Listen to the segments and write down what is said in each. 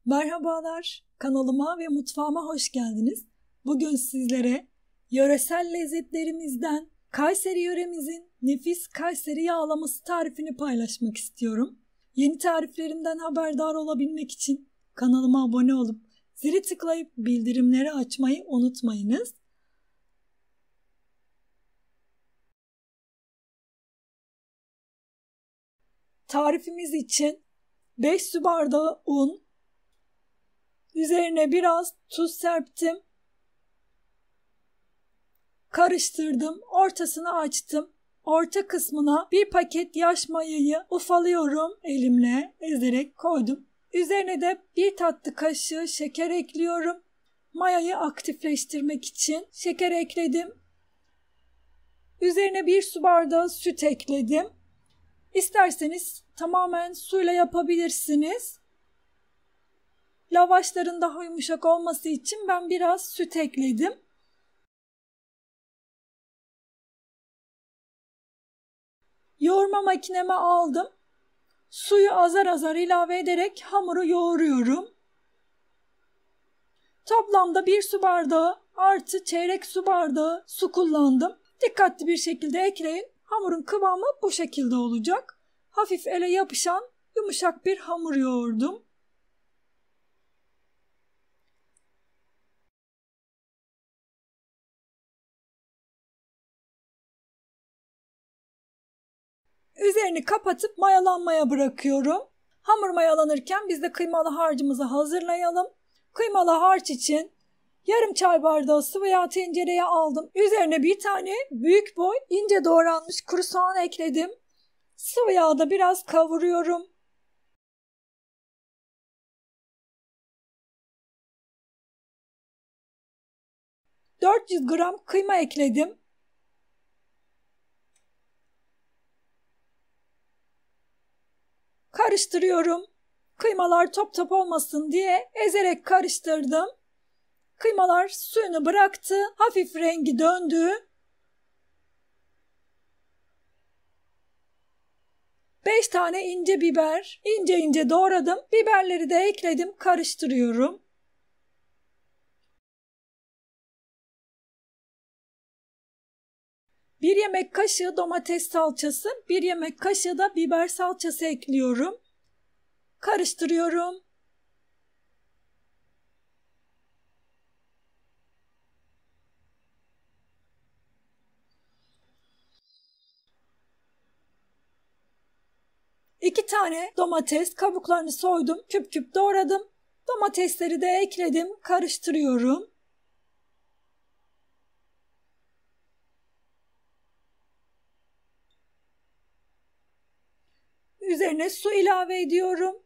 Merhabalar, kanalıma ve mutfağıma hoş geldiniz. Bugün sizlere yöresel lezzetlerimizden Kayseri yöremizin nefis Kayseri yağlaması tarifini paylaşmak istiyorum. Yeni tariflerimden haberdar olabilmek için kanalıma abone olup zili tıklayıp bildirimleri açmayı unutmayınız. Tarifimiz için 5 su bardağı un, üzerine biraz tuz serptim. Karıştırdım, ortasını açtım. Orta kısmına bir paket yaş mayayı ufalıyorum, elimle ezerek koydum. Üzerine de bir tatlı kaşığı şeker ekliyorum. Mayayı aktifleştirmek için şeker ekledim. Üzerine bir su bardağı süt ekledim. İsterseniz tamamen suyla yapabilirsiniz. Lavaşların daha yumuşak olması için ben biraz süt ekledim. Yoğurma makineme aldım. Suyu azar azar ilave ederek hamuru yoğuruyorum. Toplamda 1 su bardağı artı çeyrek su bardağı su kullandım. Dikkatli bir şekilde ekleyin. Hamurun kıvamı bu şekilde olacak. Hafif ele yapışan yumuşak bir hamur yoğurdum. Üzerini kapatıp mayalanmaya bırakıyorum. Hamur mayalanırken biz de kıymalı harcımızı hazırlayalım. Kıymalı harç için yarım çay bardağı sıvı yağ tencereye aldım. Üzerine bir tane büyük boy ince doğranmış kuru soğan ekledim. Sıvı yağda biraz kavuruyorum. ...400 gram kıyma ekledim. Karıştırıyorum. Kıymalar top top olmasın diye ezerek karıştırdım. Kıymalar suyunu bıraktı. Hafif rengi döndü. 5 tane ince biber ince ince doğradım. Biberleri de ekledim. Karıştırıyorum. Bir yemek kaşığı domates salçası, bir yemek kaşığı da biber salçası ekliyorum. Karıştırıyorum. İki tane domates kabuklarını soydum, küp küp doğradım. Domatesleri de ekledim, karıştırıyorum. Üzerine su ilave ediyorum.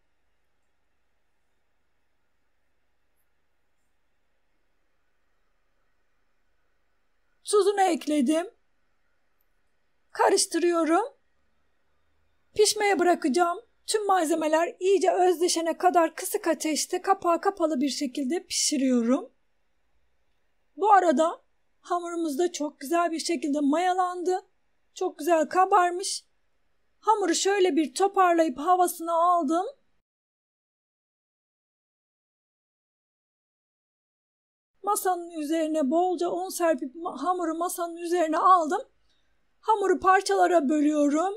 Tuzunu ekledim. Karıştırıyorum. Pişmeye bırakacağım. Tüm malzemeler iyice özleşene kadar kısık ateşte kapağı kapalı bir şekilde pişiriyorum. Bu arada hamurumuz da çok güzel bir şekilde mayalandı. Çok güzel kabarmış. Hamuru şöyle bir toparlayıp havasını aldım. Masanın üzerine bolca un serpip hamuru masanın üzerine aldım. Hamuru parçalara bölüyorum.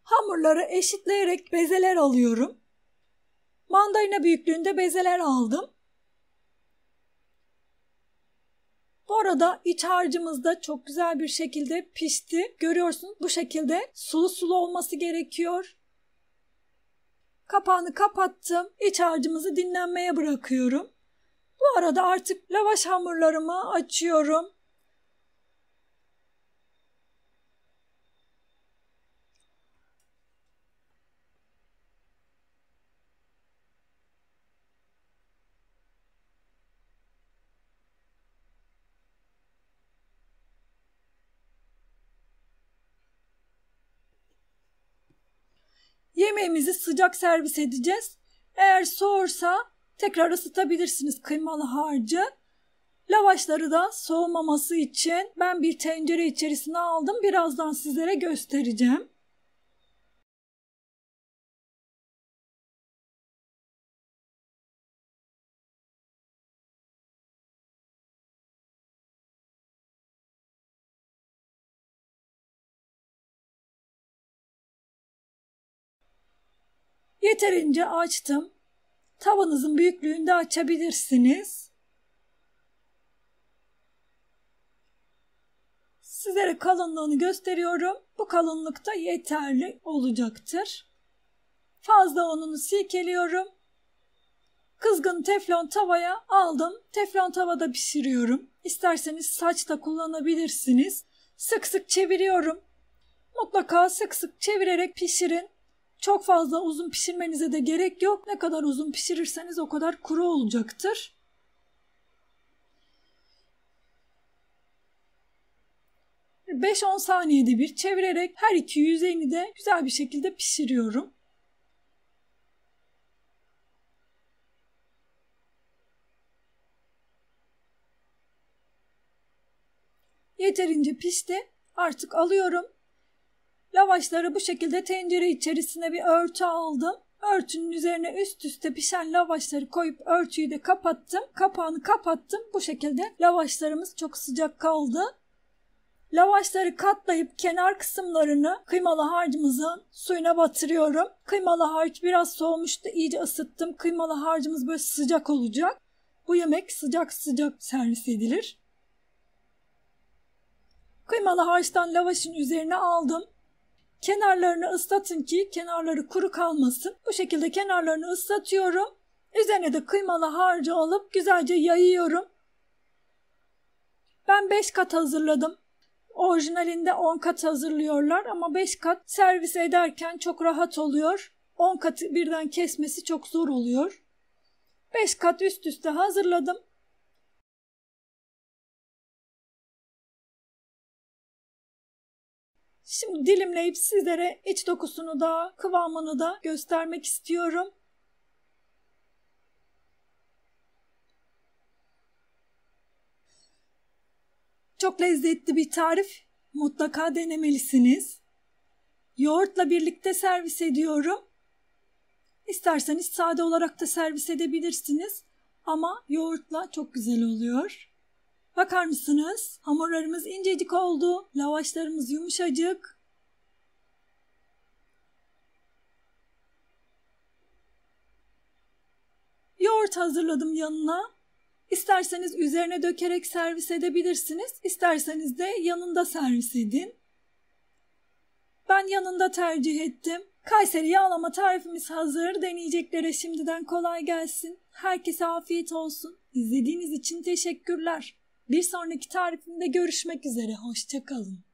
Hamurları eşitleyerek bezeler alıyorum. Mandalina büyüklüğünde bezeler aldım. Bu arada iç harcımız da çok güzel bir şekilde pişti. Görüyorsunuz bu şekilde sulu sulu olması gerekiyor. Kapağını kapattım. İç harcımızı dinlenmeye bırakıyorum. Bu arada artık lavaş hamurlarımı açıyorum. Yemeğimizi sıcak servis edeceğiz. Eğer soğursa tekrar ısıtabilirsiniz kıymalı harcı. Lavaşları da soğumaması için ben bir tencere içerisine aldım. Birazdan sizlere göstereceğim. Yeterince açtım. Tavanızın büyüklüğünde açabilirsiniz. Sizlere kalınlığını gösteriyorum. Bu kalınlıkta yeterli olacaktır. Fazla ununu silkeliyorum. Kızgın teflon tavaya aldım. Teflon tavada pişiriyorum. İsterseniz saç da kullanabilirsiniz. Sık sık çeviriyorum. Mutlaka sık sık çevirerek pişirin. Çok fazla uzun pişirmenize de gerek yok. Ne kadar uzun pişirirseniz o kadar kuru olacaktır. ...5-10 saniyede bir çevirerek her iki yüzeyini de güzel bir şekilde pişiriyorum. Yeterince pişti. Artık alıyorum. Lavaşları bu şekilde tencere içerisine bir örtü aldım. Örtünün üzerine üst üste pişen lavaşları koyup örtüyü de kapattım. Kapağını kapattım. Bu şekilde lavaşlarımız çok sıcak kaldı. Lavaşları katlayıp kenar kısımlarını kıymalı harcımızın suyuna batırıyorum. Kıymalı harç biraz soğumuştu. İyice ısıttım. Kıymalı harcımız böyle sıcak olacak. Bu yemek sıcak sıcak servis edilir. Kıymalı harçtan lavaşın üzerine aldım. Kenarlarını ıslatın ki kenarları kuru kalmasın. Bu şekilde kenarlarını ıslatıyorum. Üzerine de kıymalı harcı alıp güzelce yayıyorum. Ben 5 kat hazırladım. Orijinalinde 10 kat hazırlıyorlar ama 5 kat servis ederken çok rahat oluyor. 10 katı birden kesmesi çok zor oluyor. 5 kat üst üste hazırladım. Şimdi dilimleyip sizlere iç dokusunu da kıvamını da göstermek istiyorum. Çok lezzetli bir tarif. Mutlaka denemelisiniz. Yoğurtla birlikte servis ediyorum. İsterseniz sade olarak da servis edebilirsiniz. Ama yoğurtla çok güzel oluyor. Bakar mısınız? Hamurlarımız incecik oldu. Lavaşlarımız yumuşacık. Yoğurt hazırladım yanına. İsterseniz üzerine dökerek servis edebilirsiniz. İsterseniz de yanında servis edin. Ben yanında tercih ettim. Kayseri yağlama tarifimiz hazır. Deneyeceklere şimdiden kolay gelsin. Herkese afiyet olsun. İzlediğiniz için teşekkürler. Bir sonraki tarifimde görüşmek üzere. Hoşça kalın.